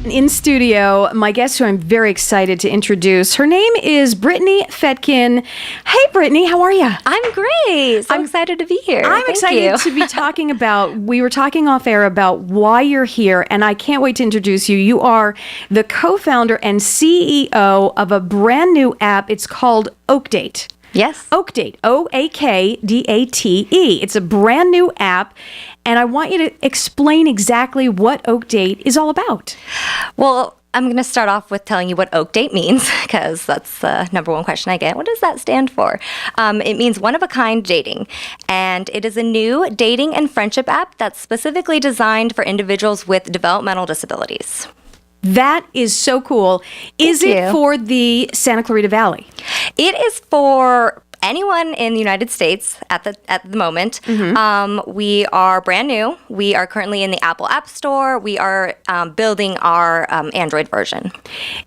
In studio, my guest who I'm very excited to introduce, her name is Brittney Fetkin. Hey, Brittney, how are you? I'm great. I'm excited to be here. I'm excited to be talking about, we were talking off air about why you're here, and I can't wait to introduce you. You are the co-founder and CEO of a brand new app. It's called Oakdate. Yes. Oakdate, Oakdate. It's a brand new app, and I want you to explain exactly what Oakdate is all about. Well, I'm going to start off with telling you what Oakdate means, because that's the number one question I get. What does that stand for? It means one-of-a-kind dating, and it is a new dating and friendship app that's specifically designed for individuals with developmental disabilities. That is so cool. Is it for the Santa Clarita Valley? It is for anyone in the United States at the moment. Mm-hmm. We are brand new. We are currently in the Apple App Store. We are building our Android version.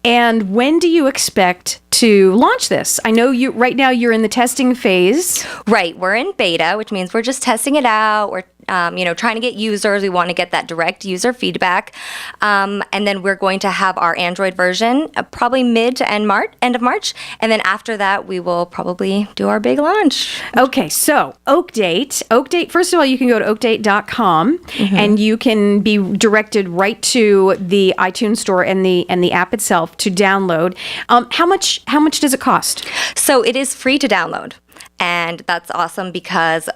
And when do you expect to launch this? I know you right now you're in the testing phase. Right. We're in beta, which means we're just testing it out. We're trying to get users. We want to get that direct user feedback. And then we're going to have our Android version probably mid to end of March. And then after that, we will probably do our big launch. Okay, so Oakdate, first of all, you can go to oakdate.com and you can be directed right to the iTunes store and the app itself to download. How much does it cost? So it is free to download. And that's awesome because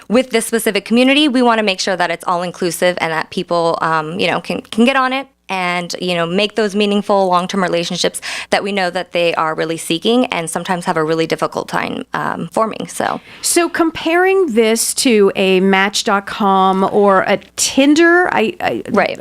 with this specific community, we want to make sure that it's all inclusive and that people, can get on it and, make those meaningful long-term relationships that we know that they are really seeking and sometimes have a really difficult time forming. So comparing this to a Match.com or a Tinder, right.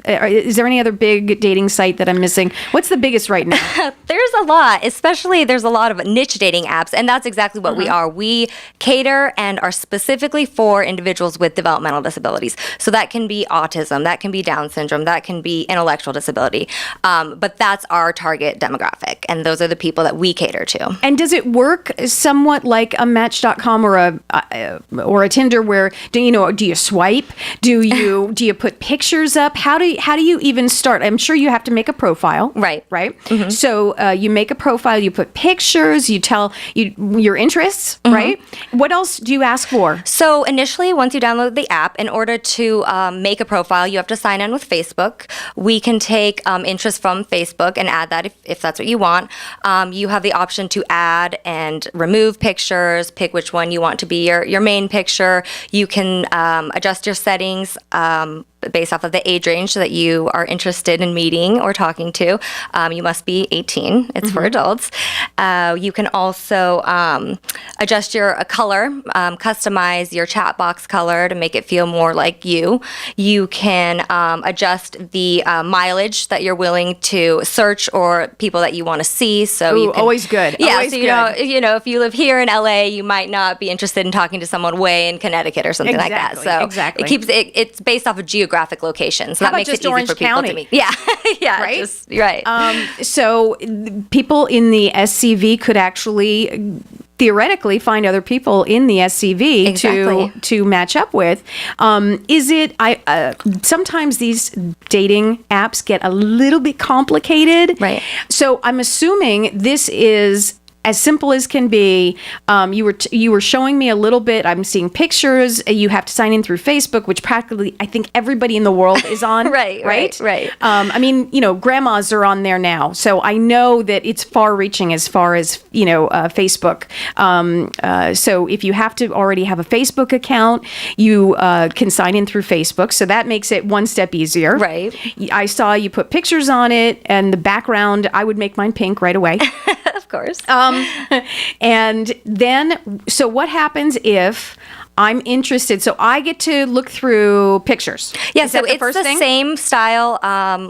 Is there any other big dating site that I'm missing? What's the biggest right now? There's a lot, especially there's a lot of niche dating apps, and that's exactly what we are. We cater and are specifically for individuals with developmental disabilities. So that can be autism, that can be Down syndrome, that can be intellectual disability. But that's our target demographic, and those are the people that we cater to. And does it work somewhat like a Match.com or a Tinder, where do you swipe? Do you put pictures up? How do you even start? I'm sure you have to make a profile. Right. Mm-hmm. So you make a profile, you put pictures, you tell your interests, right? What else do you ask for? So initially, once you download the app, in order to make a profile, you have to sign in with Facebook. We can take interest from Facebook and add that if that's what you want. You have the option to add and remove pictures, pick which one you want to be your main picture. You can adjust your settings based off of the age range that you are interested in meeting or talking to. You must be 18. It's for adults. You can also adjust your color, customize your chat box color to make it feel more like you. You can adjust the mileage that you're willing to search or people that you want to see. So you can, always good. Yeah. Always so good. If you live here in LA, you might not be interested in talking to someone way in Connecticut or something like that. So exactly. It's based off of geographic location, so How that makes about it easy Orange for people County? to meet. Yeah, yeah, right. Right. So people in the SCV could actually theoretically find other people in the SCV to match up with. Sometimes these dating apps get a little bit complicated, right? So I'm assuming this is as simple as can be. You were showing me a little bit. I'm seeing pictures. You have to sign in through Facebook, which practically I think everybody in the world is on. Right. Grandmas are on there now, so I know that it's far-reaching as far as Facebook. So if you have to already have a Facebook account, you can sign in through Facebook. So that makes it one step easier. Right. I saw you put pictures on it, and the background. I would make mine pink right away. Of course. And then, so what happens if I'm interested? So I get to look through pictures. Yeah, so it's the same style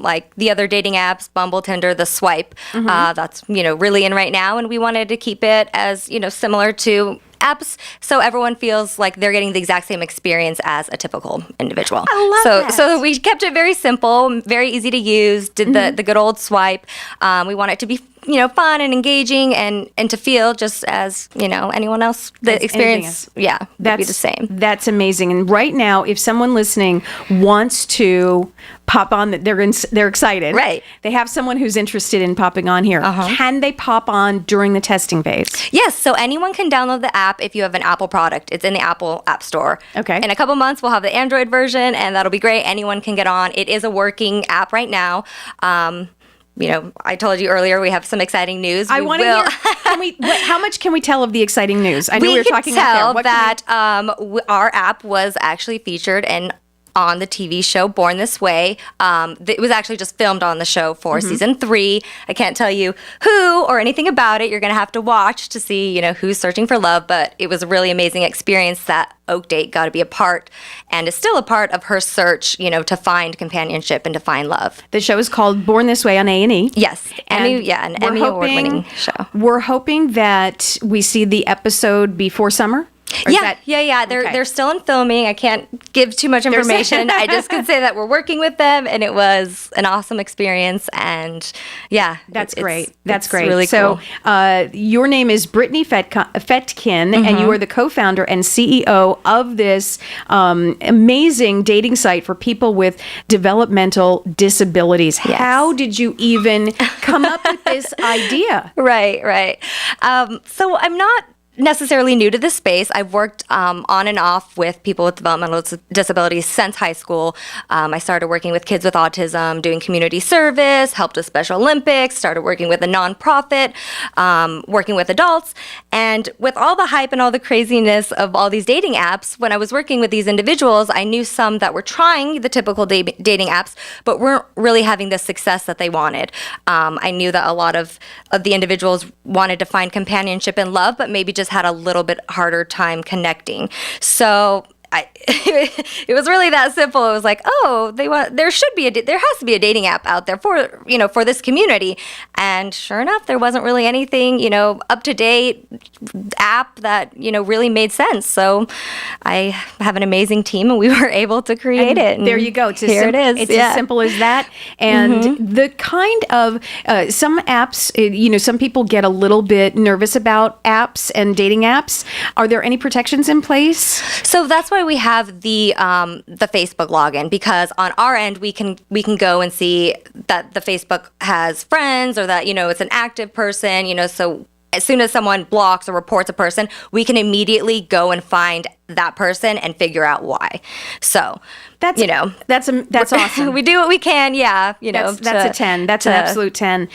like the other dating apps, Bumble, Tinder, the swipe. That's, really in right now. And we wanted to keep it as, similar to apps, so everyone feels like they're getting the exact same experience as a typical individual. I love that. So we kept it very simple, very easy to use. Did the good old swipe. We want it to be fun and engaging and to feel just as, anyone else. The experience, would be the same. That's amazing. And right now, if someone listening wants to pop on, they're excited. Right. They have someone who's interested in popping on here. Can they pop on during the testing phase? Yes. So anyone can download the app if you have an Apple product. It's in the Apple App Store. Okay. In a couple months, we'll have the Android version, and that'll be great. Anyone can get on. It is a working app right now. I told you earlier we have some exciting news. I want to hear. How much can we tell of the exciting news? I know we were talking about there. That our app was actually featured on the TV show Born This Way. It was actually just filmed on the show for season 3. I can't tell you who or anything about it. You're going to have to watch to see, who's searching for love. But it was a really amazing experience that Oakdate got to be a part and is still a part of her search, to find companionship and to find love. The show is called Born This Way on A&E. Yes. And an Emmy award-winning show. We're hoping that we see the episode before summer. Yeah. They're still in filming. I can't give too much information. I just can say that we're working with them, and it was an awesome experience. And that's great. That's great. Really cool. So, your name is Brittney Fetkin, and you are the co-founder and CEO of this amazing dating site for people with developmental disabilities. Yes. How did you even come up with this idea? Right. So I'm not necessarily new to this space. I've worked on and off with people with developmental disabilities since high school. I started working with kids with autism, doing community service, helped with Special Olympics, started working with a nonprofit, working with adults. And with all the hype and all the craziness of all these dating apps, when I was working with these individuals, I knew some that were trying the typical dating apps, but weren't really having the success that they wanted. I knew that a lot of the individuals wanted to find companionship and love, but maybe just had a little bit harder time connecting. So it was really that simple. It was like, there has to be a dating app out there for this community. And sure enough, there wasn't really anything, up to date app that, really made sense. So I have an amazing team, and we were able to create it. And there you go. It is. It's as simple as that. And the kind of some apps, some people get a little bit nervous about apps and dating apps. Are there any protections in place? So that's why we have the Facebook login, because on our end we can go and see that the Facebook has friends, or that it's an active person. So as soon as someone blocks or reports a person, we can immediately go and find that person and figure out why. So that's awesome. We do what we can. That's a 10. That's an absolute 10.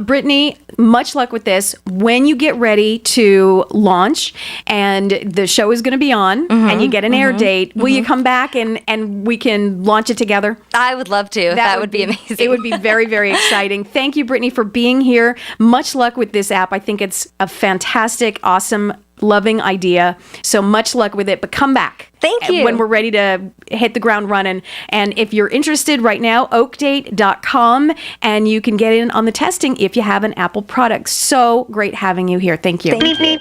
Brittany, much luck with this. When you get ready to launch and the show is going to be on and you get an air date, will you come back and we can launch it together? I would love to. That would be amazing. It would be very, very exciting. Thank you, Brittany, for being here. Much luck with this app. I think it's a fantastic, awesome, loving idea. So much luck with it, but come back. Thank you. When we're ready to hit the ground running. And if you're interested right now, oakdate.com, and you can get in on the testing if you have an Apple product. So great having you here. Thank you. Thank you.